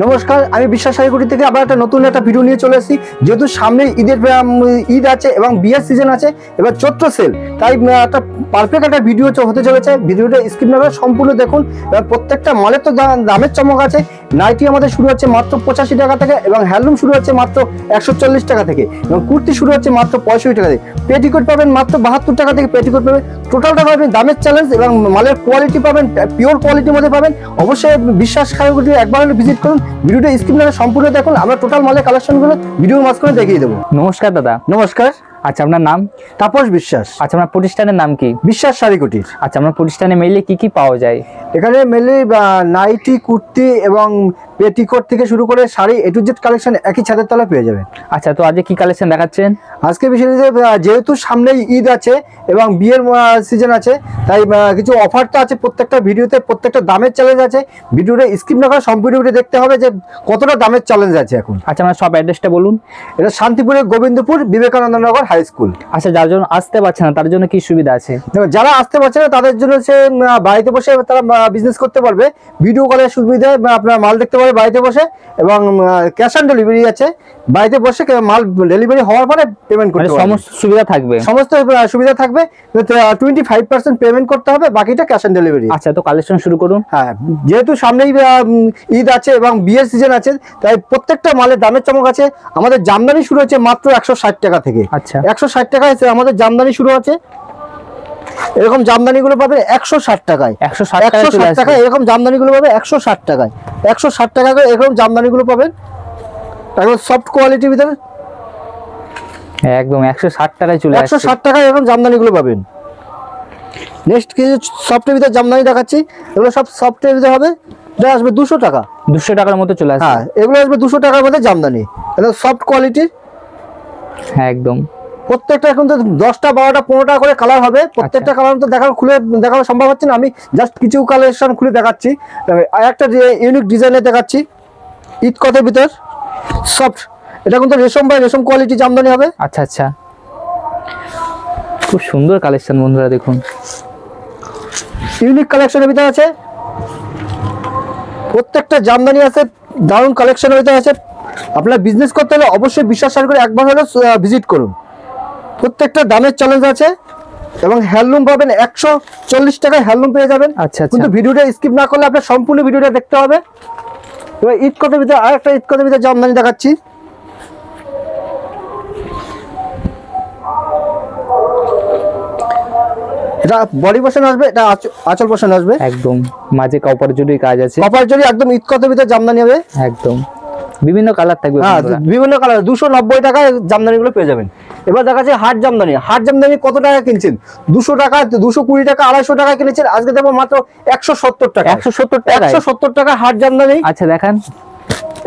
নমস্কার, আমি বিশ্বাস শাড়িগুড়ি থেকে আবার নতুন একটা ভিডিও নিয়ে চলে এসেছি। যেহেতু সামনে ঈদ আছে এবং বিয়ের সিজন আছে, এবার চৈত্র সেল, তাই একটা পারফেক্ট একটা ভিডিও হতে চলেছে। ভিডিওটা স্কিপ না করে সম্পূর্ণ দেখুন। এবার প্রত্যেকটা মালের তো দামের চমক আছে। নাইটি আমাদের শুরু হচ্ছে মাত্র 85 টাকা থেকে, এবং হ্যান্ডলুম শুরু হচ্ছে মাত্র 140 টাকা থেকে, এবং কুর্তি শুরু হচ্ছে মাত্র 65 টাকা থেকে। পেটিকোট পাবেন মাত্র 72 টাকা থেকে পেটিকোট পাবেন। টোটালটা পাবেন দামের চ্যালেঞ্জ, এবং মালের কোয়ালিটি পাবেন পিওর কোয়ালিটির মধ্যে পাবেন। অবশ্যই বিশ্বাস শাড়িগুড়ি একবার হলে ভিজিট করুন। ভিডিওটা স্কিপ না করে সম্পূর্ণ দেখুন। আমরা টোটাল মালের কালেকশনগুলো ভিডিওর মাঝখানে দেখিয়ে দেবো। নমস্কার দাদা। নমস্কার। আচ্ছা, আপনার নাম? তাপস বিশ্বাস। আচ্ছা, আপনার প্রতিষ্ঠানের নাম কি? বিশ্বাস শাড়িকুটির। আচ্ছা, আপনার প্রতিষ্ঠানে মেইলে কি কি পাওয়া যায়? এখানে মেনলি নাইটি, কুর্তি এবং পেটিকোট থেকে শুরু করে শাড়ি এ টু জেড কালেকশন একই ছাদের তলায় পেয়ে যাবেন। আচ্ছা, তো আজকে কি কালেকশন দেখাচ্ছেন? আজকে বিশেষ যেহেতু সামনেই ঈদ আছে এবং বিয়ের সিজন আছে, তাই কিছু অফার তো আছে প্রত্যেকটা ভিডিওতে, প্রত্যেকটা দামের চ্যালেঞ্জ আছে। ভিডিওটা স্কিপ না করে সম্পূর্ণ ভিডিও দেখতে হবে যে কতটা দামের চ্যালেঞ্জ আছে এখন। আচ্ছা, আমার সব অ্যাড্রেসটা বলুন। এটা শান্তিপুরের গোবিন্দপুর বিবেকানন্দ নগর হাই স্কুল। আচ্ছা, যার জন্য আসতে পারছে না তার জন্য কি সুবিধা আছে? যারা আসতে পারছে না তাদের জন্য সে বাড়িতে বসে তারা বিজনেস করতে পারবে। ভিডিও কলের সুবিধায় আপনার মাল দেখতে পারবে বাড়িতে বসে, এবং ক্যাশ অন ডেলিভারি আছে। বাড়িতে বসে মাল ডেলিভারি হওয়ার পরে পেমেন্ট করতে পারবে। সমস্ত সুবিধা থাকবে? সমস্ত সুবিধা থাকবে। 25% পেমেন্ট করতে হবে, বাকিটা ক্যাশ অন ডেলিভারি। আচ্ছা, তো কালেকশন শুরু করুন। হ্যাঁ, যেহেতু সামনেই ঈদ আছে এবং বিয়ের সিজন আছে, তাই প্রত্যেকটা মালের দামের চমক আছে। আমাদের জামদানি শুরু হচ্ছে মাত্র 160 টাকা থেকে। আচ্ছা, 160 টাকায় আমাদের জামদানি শুরু আছে। এরকম জামদানি গুলো পাবে 160 টাকায়। 160 টাকায় এরকম জামদানি গুলো পাবে 160 টাকায়। 160 টাকা করে এরকম জামদানি গুলো পাবেন, একদম সফট কোয়ালিটির ভিতরে। একদম 160 টাকায় চলে আসছে। 160 টাকায় এরকম জামদানি গুলো পাবেন। নেক্সট কিছু সফটের ভিতরে জামদানি দেখাচ্ছি। এগুলো সব সফটের ভিতরে হবে। এটা আসবে 200 টাকা। 200 টাকার মতো চলে আসছে। হ্যাঁ, এগুলো আসবে 200 টাকার মধ্যে জামদানি, এটা সফট কোয়ালিটির। হ্যাঁ, একদম। প্রত্যেকটা এখন তো 10টা 12টা 15টা করে কালার হবে। প্রত্যেকটা কালার তো খুলে দেখানো সম্ভব হচ্ছে না, আমি জাস্ট কিছু কালেকশন খুলে দেখাচ্ছি। একটা ইউনিক ডিজাইনের দেখাচ্ছি, ঈদ কটের ভিতর সফট। এটা কিন্তু রেশম বা রেশম কোয়ালিটি জামদানি হবে। আচ্ছা আচ্ছা, খুব সুন্দর কালেকশন বন্ধুরা, দেখুন ইউনিক কালেকশনের ভিতরে আছে। প্রত্যেকটা জামদানি আছে, দারুণ কালেকশনের ভিতরে আছে। আপনার বিজনেস করতে হলে অবশ্যই বিশ্বাস করে একবার হলে ভিজিট করুন। প্রত্যেকটা দামের চ্যালেঞ্জ আছে, এবং হ্যান্ডলুম পাবেন 140 টাকায় হ্যান্ডলুম পেয়ে যাবেন। আচ্ছা, কিন্তু ভিডিওটা স্কিপ না করলে আপনার সম্পূর্ণ ভিডিওটা দেখতে হবে। এবার ঈদ কটের ভিতরে আরেকটা ঈদ কটের ভিতরে জামদানি দেখাচ্ছি। এটা বডি পোর্শন আসবে, এটা আঁচল পোর্শন আসবে। একদম মাঝে কপার জুড়ি কাজ আছে। কপার জরি একদম ঈদ কটের ভিতরে জামদানি হবে। একদম বিভিন্ন কালার থাকবে। হ্যাঁ, বিভিন্ন কালার। 290 টাকায় জামদানি গুলো পেয়ে যাবেন। এবার দেখাচ্ছে হাট জামদানি। হাট জামদানি কত টাকা কিনছেন? 200 টাকা, 220 টাকা, 250 টাকা কিনেছেন। আজকে দেবো মাত্র 170 টাকা। 170 টাকা? 170 টাকা হাট জামদানি। আচ্ছা, দেখান।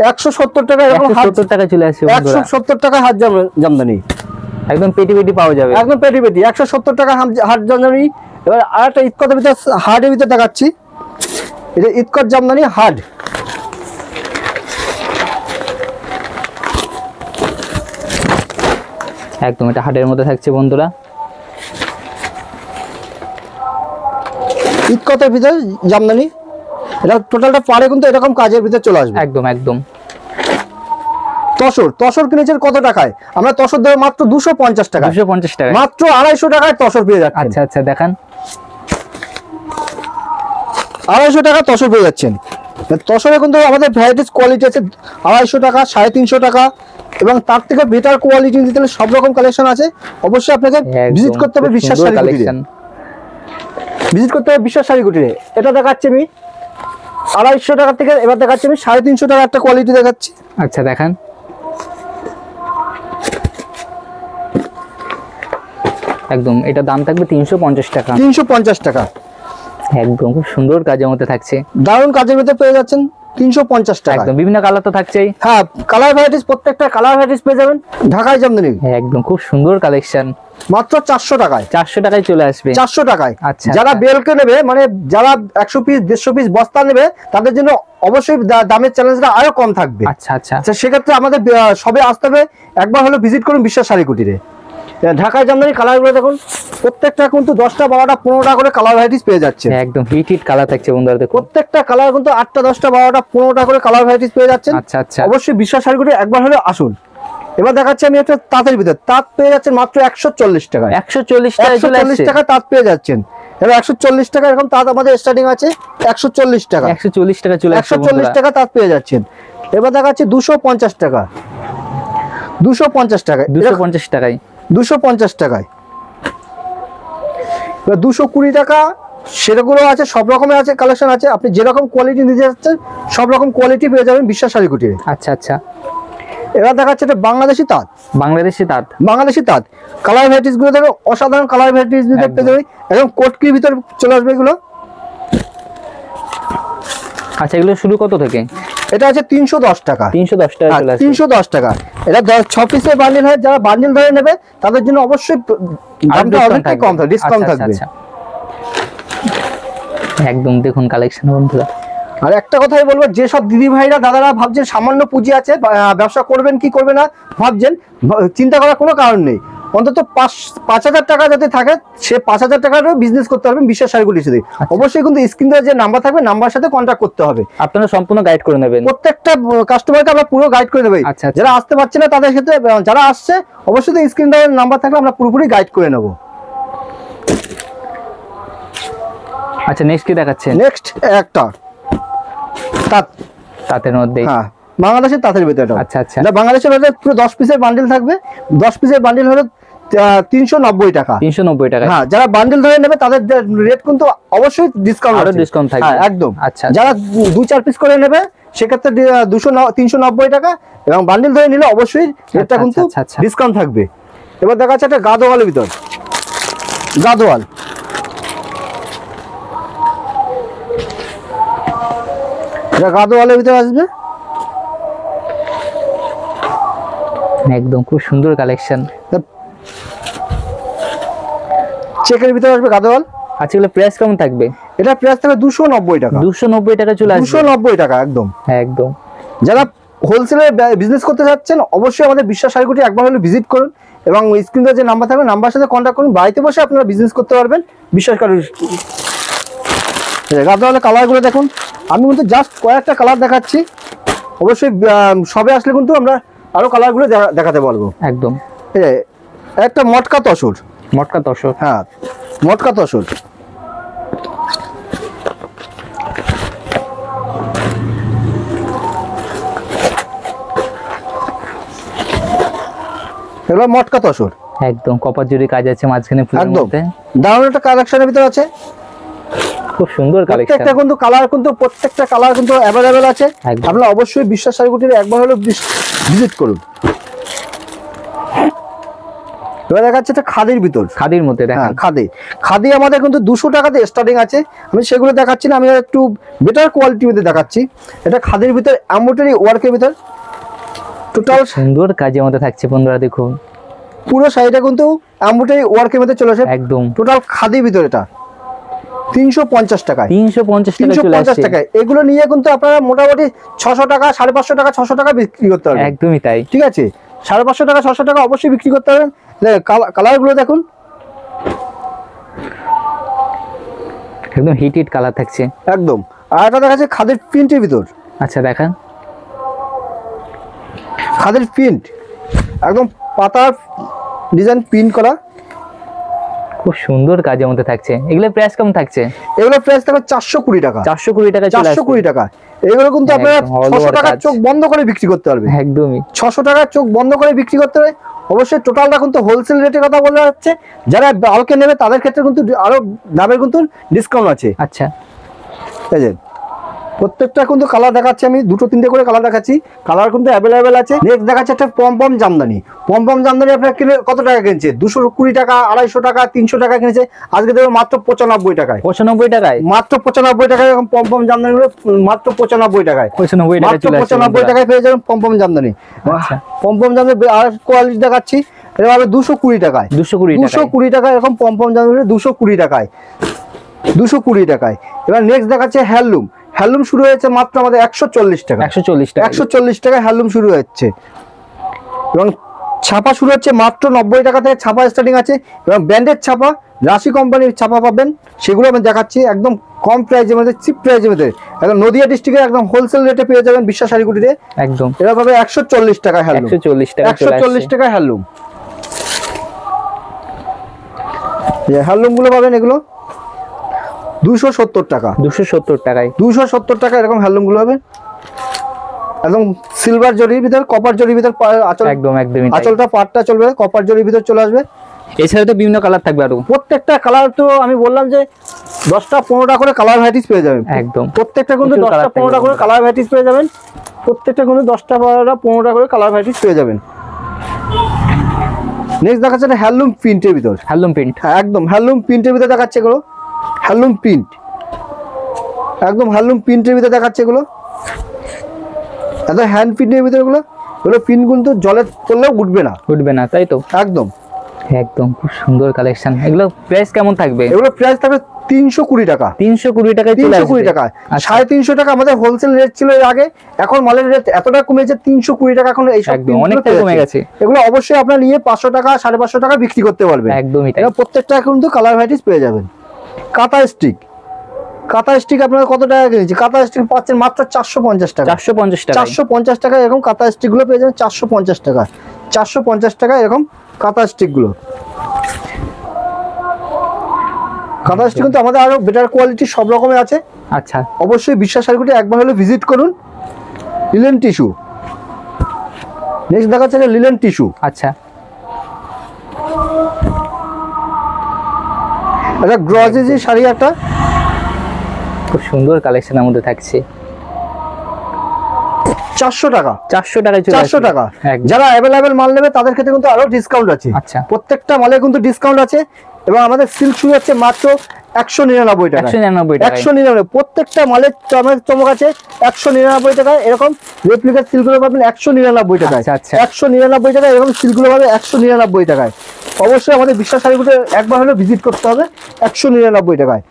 170 টাকা এরকম 170 টাকা চলে আসছে। 170 টাকা হাট জামদানি, একদম পেটি পেটি পাওয়া যাবে। একদম পেটি পেটি। 170 টাকা হাট জামদানি। এবার আরেকটা ঈদ কটের ভিতরে হাটের ভিতরে দেখাচ্ছি। এটা ঈদ কট জামদানি হাট। একদম এটা হাটের মধ্যে থাকছে বন্ধুরা। ঈদ কটের ভিতরে জামদানি, এটা টোটালটা পারে কিন্তু এরকম কাজের ভিতরে চলে আসবে। একদম একদম। তসর কিনেছেন কত টাকায়? আমরা তসর দেবো মাত্র 250 টাকা। 250 টাকা? মাত্র 250 টাকায় তসর পেয়ে যাচ্ছেন। আচ্ছা আচ্ছা, দেখান। 250 টাকা তসর পেয়ে যাচ্ছেন। তসরে কিন্তু আমাদের ভ্যারাইটিস কোয়ালিটি আছে। 250 টাকা, 350 টাকা, এবং তার থেকে বেটার কোয়ালিটি নিতে হলে সব রকম কালেকশন আছে। অবশ্যই আপনাকে ভিজিট করতে হবে বিশ্বাস শাড়িকুটিরে। ভিজিট করতে হবে বিশ্বাস শাড়িকুটিরে। এটা দেখাচ্ছি আমি 250 টাকা থেকে। এবার দেখাচ্ছি আমি 350 টাকা একটা কোয়ালিটি দেখাচ্ছি। আচ্ছা, দেখান। একদম এটা দাম থাকবে 350 টাকা। 350 টাকা। একদম খুব সুন্দর কাজের মধ্যে থাকছে। দারুণ কাজের ভিতরে পেয়ে যাচ্ছেন 350 টাকা। একদম বিভিন্ন কালার তো থাকছেই। হ্যাঁ, কালার ভ্যারাইটিস, প্রত্যেকটা কালার ভ্যারাইটিস পেয়ে যাবেন। ঢাকায় জামদানি একদম খুব সুন্দর কালেকশন, মাত্র 400 টাকায়। 400 টাকায় চলে আসবে। 400 টাকায়। আচ্ছা, যারা বেলকে নেবে, মানে যারা 100 পিস 150 পিস বস্তা নেবে, তাদের জন্য অবশ্যই দামের চ্যালেঞ্জটা আরো কম থাকবে। আচ্ছা আচ্ছা। সেক্ষেত্রে আমাদের সবে আসতে হবে, একবার হলো ভিজিট করুন বিশ্বাস শাড়িকুটিরে। ঢাকায় জামদানি কালারগুলো দেখুন, প্রত্যেকটা কিন্তু 10টা 12টা 15টা করে কালার ভ্যারাইটিস পেয়ে যাচ্ছে। একদম হিট হিট কালার থাকছে বন্ধুরা, দেখুন প্রত্যেকটা কালার কিন্তু 8টা 10টা 12টা 15টা করে কালার ভ্যারাইটিস পেয়ে যাচ্ছেন। আচ্ছা আচ্ছা, অবশ্যই বিশ্বাস শাড়িগুলো একবার হলে আসুন। এবার দেখাচ্ছি আমি একটা তাঁতের ভিতর, তাঁত পেয়ে যাচ্ছেন মাত্র 140 টাকায়। 140 টাকা চলে 140 আসছে। টাকা তাঁত পেয়ে যাচ্ছেন। এবার 140 টাকা এরকম তাঁত আমাদের স্টার্টিং আছে 140 টাকা। 140 টাকা চলে আসছে 140 টাকা তাঁত পেয়ে যাচ্ছেন। এবার দেখাচ্ছি 250 টাকা, 250 টাকা, 250 টাকায়, 250 টাকায়। এবার 220 টাকা সেগুলো আছে, সব রকমের আছে, কালেকশন আছে। আপনি যেরকম কোয়ালিটি নিতে যাচ্ছেন সব রকম কোয়ালিটি পেয়ে যাবেন বিশ্বাস শাড়ি কুটিরে। আচ্ছা আচ্ছা। এবার দেখাচ্ছে এটা বাংলাদেশি তাঁত, বাংলাদেশি তাঁত, বাংলাদেশি তাঁত কালার ভ্যারাইটিস গুলো দেখো, অসাধারণ কালার ভ্যারাইটিস দেখতে দেবে। একদম কোটকির ভিতর চলে আসবে এগুলো। আচ্ছা এগুলো শুরু কত থেকে? এটা আছে 310 টাকা, 310 টাকা চলে আসছে। 310 টাকা। এটা 6 পিসের বান্ডিল হয়, যারা বান্ডিল ধরে নেবে তাদের জন্য অবশ্যই দামটা অনেকটাই কম থাকবে, ডিসকাউন্ট থাকবে। একদম দেখুন কালেকশন বন্ধুরা। আর একটা কথাই বলবো, যে সব দিদি ভাইরা দাদারা ভাবছেন সামান্য পুঁজি আছে ব্যবসা করবেন কি করবে না ভাবছেন, চিন্তা করার কোনো কারণ নেই। অন্তত 5,000 টাকা যাতে থাকে, সে 5,000 টাকারও বিজনেস করতে পারবেন বিশ্বাস শাড়িগুলির সাথে। অবশ্যই কিন্তু স্ক্রিনে যে নাম্বার থাকবে নাম্বারের সাথে কন্ট্যাক্ট করতে হবে। আপনারা সম্পূর্ণ গাইড করে নেবেন, প্রত্যেকটা কাস্টমারকে আমরা পুরো গাইড করে দেবো। আচ্ছা, যারা আসতে পারছে না তাদের ক্ষেত্রে, যারা আসছে অবশ্যই স্ক্রিনে নাম্বার থাকলে আমরা পুরোপুরি গাইড করে নেব। আচ্ছা নেক্সট কি দেখাচ্ছেন? নেক্সট একটা তাঁত, তাঁতের মধ্যে, হ্যাঁ বাংলাদেশের তাঁতের ভিতরে। আচ্ছা আচ্ছা, বাংলাদেশের মধ্যে পুরো 10 পিসের বান্ডিল থাকবে। 10 পিসের বান্ডিল হলো 390 টাকা। 390 টাকা। হ্যাঁ, যারা বান্ডিল ধরে নেবে তাদের রেট কিন্তু অবশ্যই ডিসকাউন্ট, আরো ডিসকাউন্ট থাকবে। হ্যাঁ একদম। আচ্ছা, যারা 2-4 পিস করে নেবে সেক্ষেত্রে 390 টাকা, এবং বান্ডিল ধরে নিলে অবশ্যই রেটটা কিন্তু ডিসকাউন্ট থাকবে। এবার দেখা যাচ্ছে একটা গাদোয়ালের ভিতর, গাদোয়াল, এটা গাদোয়ালের ভিতরে আসবে। একদম খুব সুন্দর কালেকশন, চেকের ভিতরে আসবে গাদোয়াল। আচ্ছা এগুলো প্রাইস কেমন থাকবে? এটা প্রাইস থাকবে 290 টাকা। 290 টাকা চলে আসবে। 290 টাকা একদম। একদম। যারা হোলসেলে বিজনেস করতে চাচ্ছেন অবশ্যই আমাদের বিশ্বাস শাড়িগুটি একবার হলে ভিজিট করুন, এবং স্ক্রিনে যে নাম্বার থাকবে নাম্বারের সাথে কন্ট্যাক্ট করুন। বাড়িতে বসে আপনারা বিজনেস করতে পারবেন বিশ্বাস করে। গাদোয়ালের কালারগুলো দেখুন, আমি কিন্তু জাস্ট কয়েকটা কালার দেখাচ্ছি। অবশ্যই সবে আসলে কিন্তু আমরা আরো কালারগুলো দেখাতে বলবো। একদম। একটা মটকা তসর, মটকা তসর, হ্যাঁ মটকা তসর। এগুলো মটকা তসর, একদম কপার জুড়ি কাজ আছে মাঝখানে ফুলের একদম মধ্যে। দারুণ একটা কালেকশনের ভিতর আছে, খুব সুন্দর কালেকশন। প্রত্যেকটা কিন্তু কালার কিন্তু প্রত্যেকটা কালার কিন্তু অ্যাভেলেবেল আছে। আপনারা অবশ্যই বিশ্বাস শাড়িগুটির একবার হলেও ভিজিট করুন। এবার দেখাচ্ছে এটা খাদির ভিতর, খাদির মধ্যে দেখেন। হ্যাঁ খাদি, খাদি আমাদের কিন্তু 200 টাকাতে স্টার্টিং আছে। আমি সেগুলো দেখাচ্ছি না, আমি একটু বেটার কোয়ালিটির মধ্যে দেখাচ্ছি। এটা খাদির ভিতর এমব্রয়ডারি ওয়ার্কের ভিতর টোটাল সুন্দর কাজের মধ্যে থাকছে বন্ধুরা, দেখুন পুরো শাড়িটা কিন্তু এমব্রয়ডারি ওয়ার্কের মধ্যে চলে আসে। একদম টোটাল খাদির ভিতর এটা 350 টাকায়, 350 টাকা চলে আসছে। টাকায়। এগুলো নিয়ে কিন্তু আপনারা মোটামুটি 600 টাকা 550 টাকা 600 টাকা বিক্রি করতে পারবেন। একদমই তাই, ঠিক আছে, 550 টাকা 600 টাকা অবশ্যই বিক্রি করতে পারবেন। কালার গুলো দেখুন, একদম হিট হিট কালার থাকছে একদম। আর এটা দেখাচ্ছে খাদির প্রিন্টের ভিতর। আচ্ছা দেখান, খাদির প্রিন্ট একদম পাতার ডিজাইন প্রিন্ট করা, খুব সুন্দর কাজের মধ্যে থাকছে। এগুলো প্রাইস কেমন থাকছে? এগুলো প্রাইস থাকবে 420 টাকা। 420 টাকা চলে আসছে। 420 টাকা। এগুলো কিন্তু আপনারা 600 টাকার চোখ বন্ধ করে বিক্রি করতে পারবেন। একদমই 600 টাকার চোখ বন্ধ করে বিক্রি করতে হবে। অবশ্যই টোটালটা কিন্তু হোলসেল রেটের কথা বলা যাচ্ছে। যারা বাল্কে নেবে তাদের ক্ষেত্রে কিন্তু আরো দামের কিন্তু ডিসকাউন্ট আছে। আচ্ছা এই যে প্রত্যেকটা কিন্তু কালার দেখাচ্ছি, আমি 2-3টে করে কালার দেখাচ্ছি। কালার কিন্তু অ্যাভেলেবেল আছে। নেক্সট দেখাচ্ছে একটা পমপম জামদানি। পমপম জামদানি আপনার কিনে কত টাকা কিনছে? 220 টাকা, 250 টাকা, 300 টাকা কিনেছে। আজকে দেবো মাত্র 95 টাকায়। 95 টাকায়, মাত্র 95 টাকায় এরকম পমপম জামদানি মাত্র 95 টাকায়। 95 টাকা চলে আসছে। 95 টাকায় পেয়ে যাবেন পমপম জামদানি। আচ্ছা পমপম জামদানি আর কোয়ালিটি দেখাচ্ছি, এটা হবে 220 টাকায়। 220 টাকায় এরকম পমপম জামদানি 220 টাকায়, 220 টাকায়। এবার নেক্সট দেখাচ্ছে হ্যান্ডলুম। হ্যান্ডলুম শুরু হয়েছে মাত্র আমাদের 140 টাকা। 140 টাকা, 140 টাকায় হ্যান্ডলুম শুরু হচ্ছে। এবং ছাপা শুরু হচ্ছে মাত্র 90 টাকা থেকে ছাপা স্টার্টিং আছে, এবং ব্র্যান্ডেড ছাপা রাশি কোম্পানির ছাপা পাবেন, সেগুলো আমি দেখাচ্ছি একদম কম প্রাইসের মধ্যে, চিপ প্রাইসের মধ্যে, একদম নদিয়া ডিস্ট্রিক্টের একদম হোলসেল রেটে পেয়ে যাবেন বিশ্বাস শাড়িগুটিতে। একদম এটা পাবে 140 টাকা হ্যান্ডলুম, 140 টাকা, 140 টাকা হ্যান্ডলুম। হ্যান্ডলুম গুলো পাবেন এগুলো 270 টাকা, 270 টাকায়, 270 টাকা এরকম হ্যান্ডলুম গুলো হবে, একদম সিলভার জরির ভিতর, কপার জরির ভিতর আঁচল, একদম একদমই তাই। আঁচলটা পাটটা চলবে কপার জরির ভিতর চলে আসবে। এছাড়া তো বিভিন্ন কালার থাকবে আরো, প্রত্যেকটা কালার তো আমি বললাম যে 10টা 15টা করে কালার ভ্যারাইটিস পেয়ে যাবেন, একদম প্রত্যেকটা কিন্তু প্রচুর 10টা colour 15টা থাকবে। করে কালার ভ্যারাইটিস পেয়ে যাবেন, প্রত্যেকটা কিন্তু 10টা 15টা করে কালার ভ্যারাইটিস পেয়ে যাবেন। নেক্সট দেখাচ্ছে এটা হ্যান্ডলুম প্রিন্টের ভিতর, হ্যান্ডলুম প্রিন্ট, হ্যাঁ একদম হ্যান্ডলুম প্রিন্টের ভিতর দেখাচ্ছে এগুলো, হ্যান্ডলুম প্রিন্ট, একদম হ্যান্ডলুম প্রিন্টের ভিতর দেখাচ্ছে এগুলো, একদম হ্যান্ড প্রিন্টের ভিতর এগুলো, এগুলো প্রিন্ট কিন্তু জলে পড়লেও উঠবে না, উঠবে না, তাই তো? একদম একদম খুব সুন্দর কালেকশন। এগুলো প্রাইস কেমন থাকবে? এগুলো প্রাইস থাকবে 320 টাকা, 320 টাকায় চলে 320 আসবে। টাকা, আচ্ছা, 350 টাকা আমাদের হোলসেল রেট ছিল এর আগে, এখন মালের রেট এতটা কমেছে 320 টাকা, এখন এই সব একদম অনেকটাই কমে গেছে। এগুলো অবশ্যই আপনারা নিয়ে 500 টাকা 550 টাকা বিক্রি করতে পারবেন, একদমই তাই। এটা প্রত্যেকটা কিন্তু কালার ভ্যারাইটিস পেয়ে যাবেন। কাঁথা স্টিক, কাঁথা স্টিক আপনারা কত টাকা কিনেছি? কাঁথা স্টিক পাচ্ছেন মাত্র 450 টাকা, 450 টাকা, 450 টাকা এরকম কাঁথা স্টিক গুলো পেয়ে যাবেন, 450 টাকা, 450 টাকা এরকম কাঁথা স্টিক গুলো। কাঁথা স্টিক কিন্তু আমাদের আরো বেটার কোয়ালিটি সব রকমের আছে, আচ্ছা অবশ্যই বিশ্বাস শাড়িগুটি একবার হলে ভিজিট করুন। লিলেন টিস্যু, নেক্সট দেখাচ্ছে লিলেন টিস্যু, আচ্ছা, এটা গ্রজেজি শাড়ি একটা, খুব সুন্দর কালেকশনের মধ্যে থাকছে। 400 টাকা, 400 টাকায় চলে 400 আসবে। টাকা। একদম। যারা অ্যাভেলেবেল মাল নেবে তাদের ক্ষেত্রে কিন্তু আরো ডিসকাউন্ট আছে, আচ্ছা, প্রত্যেকটা মালে কিন্তু ডিসকাউন্ট আছে, এবং আমাদের সিল্ক শুরু হচ্ছে মাত্র 199 টাকা, 199 টাকা, 199, প্রত্যেকটা মালের চমক আছে 199 টাকায়, এরকম রেপ্লিকা সিল্কগুলো পাবেন 199 টাকায়, আচ্ছা, আচ্ছা। 199 টাকায় এরকম সিল্কগুলো পাবে 199 টাকায়। অবশ্যই আমাদের বিশ্বাস শাড়িগুলো একবার হলে ভিজিট করতে হবে, 199 টাকায়।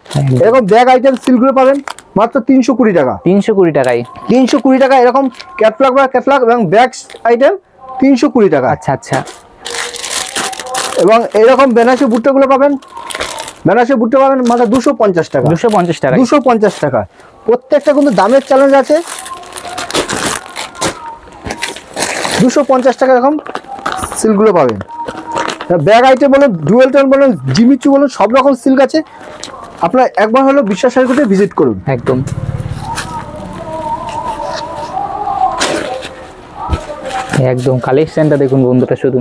এরকম ব্যাগ আইটেম সিল্কগুলো পাবেন মাত্র 320 টাকা, 320 টাকায়, 320 টাকা এরকম ক্যাটলগ বা ক্যাটলগ এবং ব্যাগ আইটেম 320 টাকা। আচ্ছা আচ্ছা, এবং এরকম বেনারসি বুট্টাগুলো পাবেন, বেনারসি বুট্টা পাবেন মাত্র 250 টাকা, 250 টাকা, 250 টাকা। প্রত্যেকটা কিন্তু দামের চ্যালেঞ্জ আছে, 250 টাকা এরকম সিল্কগুলো পাবেন। ব্যাগ আইটেম বলুন, ডুয়েল টোন বলুন, জিমিচু বলুন, সব রকম সিল্ক আছে, আপনারা একবার হলো বিশ্বাস শাড়িগুলোতে ভিজিট করুন। একদম একদম কালেকশনটা দেখুন বন্ধুরা, শুধু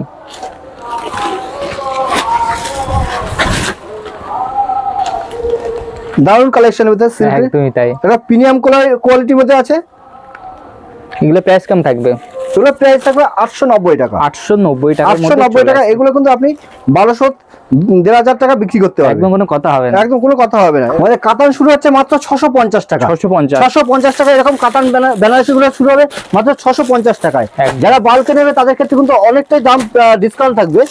দারুণ কালেকশনের মধ্যে সিল্ক, একদমই তাই। এটা প্রিমিয়াম কোয়ালিটির মধ্যে আছে। এগুলো প্রাইস কম থাকবে? এগুলো প্রাইস থাকবে 890 টাকা, 890 টাকা, 890 টাকা। এগুলো কিন্তু আপনি 1200 1500 টাকা বিক্রি করতে পারবেন, একদম কোনো কথা হবে না, একদম কোনো কথা হবে না। আমাদের কাতান শুরু হচ্ছে মাত্র 650 টাকা, 650, 650 টাকা এরকম কাতান বেনারসি গুলো শুরু হবে মাত্র 650 টাকায়। একদম। যারা বাল্কে নেবে তাদের ক্ষেত্রে কিন্তু অনেকটাই দাম ডিসকাউন্ট থাকবে।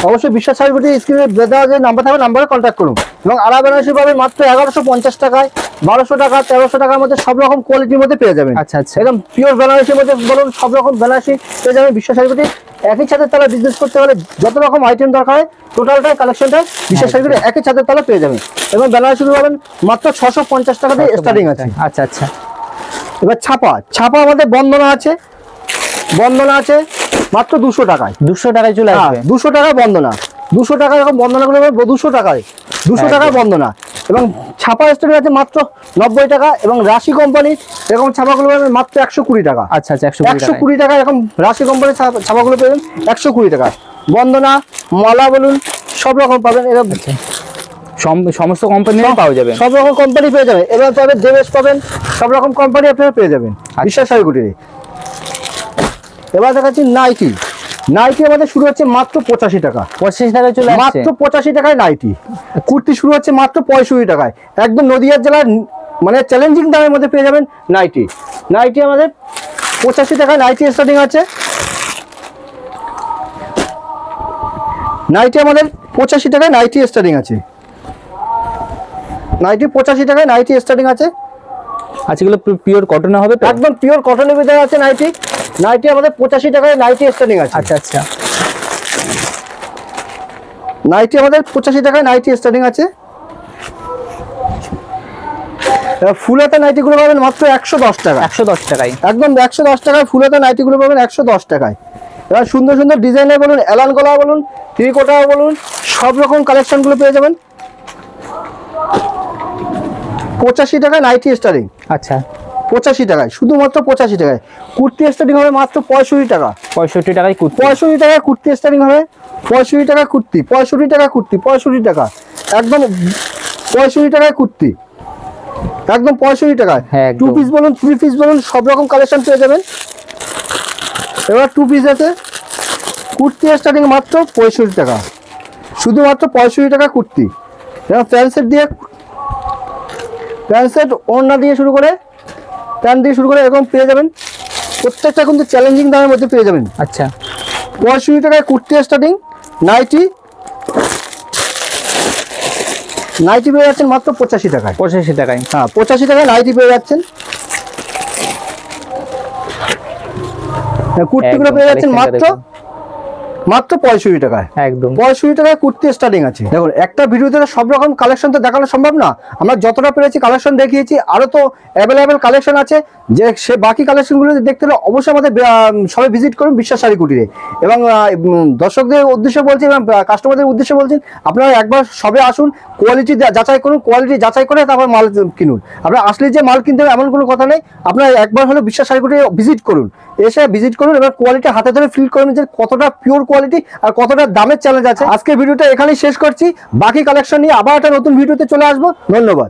অবশ্যই বিশ্বাস শাড়িগুটি স্ক্রিনে দেওয়া যে নাম্বার থাকবে, নাম্বারে কন্ট্যাক্ট করুন। এবং আড়া বেনারসি পাবেন মাত্র 1150 টাকায়, 1200 টাকা, 1300 টাকার মধ্যে সব রকম কোয়ালিটির মধ্যে পেয়ে যাবেন। আচ্ছা আচ্ছা, একদম পিওর বেনারসির মধ্যে বলুন, সব রকম বেনারসি পেয়ে যাবেন বিশ্বাস শাড়িগুটি। একই ছাদের তলায় বিজনেস করতে হলে যত রকম আইটেম দরকার হয় টোটালটাই কালেকশনটা বিশ্বাস শাড়িগুটি একই ছাদের তলায় পেয়ে যাবেন। এবং বেনারসি পাবেন মাত্র 650 টাকা দিয়ে স্টার্টিং আছে। আচ্ছা আচ্ছা, এবার ছাপা, ছাপা আমাদের বন্দনা আছে, বন্দনা আছে মাত্র 200 টাকায়, 200 টাকায় চলে আসবে। 200 টাকা বন্দনা, 200 টাকা এরকম বন্দনাগুলো 200 টাকায়, 200 টাকায় বন্দনা। এবং ছাপা স্টোরি আছে মাত্র 90 টাকা, এবং রাশি কোম্পানি এরকম ছাপাগুলো পাবেন মাত্র 120 টাকা। আচ্ছা আচ্ছা, 120 টাকা এরকম রাশি কোম্পানির ছাপাগুলো পাবেন 120 টাকা। বন্দনা, মালা বলুন, সব রকম পাবেন। এরকম সমস্ত কোম্পানি পাওয়া যাবে, সব রকম কোম্পানি পেয়ে যাবেন। এবার পাবেন দেবেশ পাবেন, সব রকম কোম্পানি আপনারা পেয়ে যাবেন বিশ্বাস শাড়িগুটির। এবার দেখাচ্ছি নাইটি, নাইটি আমাদের শুরু হচ্ছে মাত্র 85 টাকা, 85 টাকায় চলে আসছে, মাত্র 85 টাকায় নাইটি। কুর্তি শুরু হচ্ছে মাত্র 65 টাকায়, একদম নদিয়া জেলার মানে চ্যালেঞ্জিং দামের মধ্যে পেয়ে যাবেন নাইটি। নাইটি আমাদের 85 টাকায় নাইটি স্টার্টিং আছে, নাইটি আমাদের 85 টাকায় নাইটি স্টার্টিং আছে, নাইটি 85 টাকায় নাইটি স্টার্টিং আছে। আচ্ছা, এগুলো পিওর কটনে হবে তো? একদম পিওর কটনের ভিতরে আছে নাইটি। নাইটি আমাদের 85 টাকায় নাইটি স্টার্টিং আছে। আচ্ছা আচ্ছা, নাইটি আমাদের 85 টাকায় নাইটি স্টার্টিং আছে। ফুল হাতা নাইটিগুলো পাবেন মাত্র 110 টাকা। 110 টাকায় একদম 110 টাকায় ফুল হাতা নাইটিগুলো পাবেন 110 টাকায়। এবার সুন্দর সুন্দর ডিজাইনের বলুন, এলান গলা বলুন, ত্রিকোটা বলুন, সব রকম কালেকশনগুলো পেয়ে যাবেন। 85 টাকায় নাইটি স্টার্টিং। আচ্ছা, 85 টাকায়, শুধুমাত্র 85 টাকায়। কুর্তি স্টার্টিং হবে মাত্র 65 টাকা। 65 টাকায় কুর্তি। 65 টাকায় কুর্তি স্টার্টিং হবে। 65 টাকা কুর্তি, 65 টাকা কুর্তি, 65 টাকা, একদম 65 টাকায় কুর্তি, একদম 65 টাকায়। হ্যাঁ, একদম। 2 পিস বলুন, 3 পিস বলুন, সব রকম কালেকশন পেয়ে যাবেন। এবার 2 পিস আছে, কুর্তি স্টার্টিং মাত্র 65 টাকা, শুধুমাত্র 65 টাকা কুর্তি। এবার প্যান্ট সেট দিয়ে, প্যান্ট সেট ওড়না দিয়ে শুরু করে, প্যান্ট দিয়ে শুরু করে এরকম পেয়ে যাবেন। প্রত্যেকটা কিন্তু চ্যালেঞ্জিং দামের মধ্যে পেয়ে যাবেন। আচ্ছা, 65 টাকায় কুর্তি স্টার্টিং। নাইটি, নাইটি পেয়ে যাচ্ছেন মাত্র 85 টাকায়। 85 টাকায়। হ্যাঁ, 85 টাকায় নাইটি পেয়ে যাচ্ছেন। কুর্তিগুলো একদম পেয়ে যাচ্ছেন collection টা মাত্র দেখুন। মাত্র 65 টাকায়। একদম 65 টাকায় কুর্তি স্টার্টিং আছে। দেখুন, একটা ভিডিওতে তো সব রকম কালেকশন তো দেখানো সম্ভব না। আমরা যতটা পেরেছি কালেকশন দেখিয়েছি, আরো তো অ্যাভেলেবেল কালেকশন আছে। যে সে বাকি কালেকশনগুলো দেখতে হলে অবশ্যই আমাদের সবাই ভিজিট করুন বিশ্বাস শাড়ি কুটিরে। এবং দর্শকদের উদ্দেশ্যে বলছি এবং কাস্টমারদের উদ্দেশ্যে বলছি, আপনারা একবার সবে আসুন, কোয়ালিটি যাচাই করুন, কোয়ালিটি যাচাই করে তারপর মাল কিনুন। আপনারা আসলে যে মাল কিনতে হবে এমন কোনো কথা নেই। আপনারা একবার হলে বিশ্বাস শাড়ি কুটিরে ভিজিট করুন, এসে ভিজিট করুন, এবার কোয়ালিটি হাতে ধরে ফিল করুন যে কতটা পিওর কোয়ালিটি আর কতটা দামের চ্যালেঞ্জ আছে। আজকে ভিডিওটা এখানেই শেষ করছি। বাকি কালেকশন নিয়ে আবার একটা নতুন ভিডিওতে চলে আসবো। ধন্যবাদ।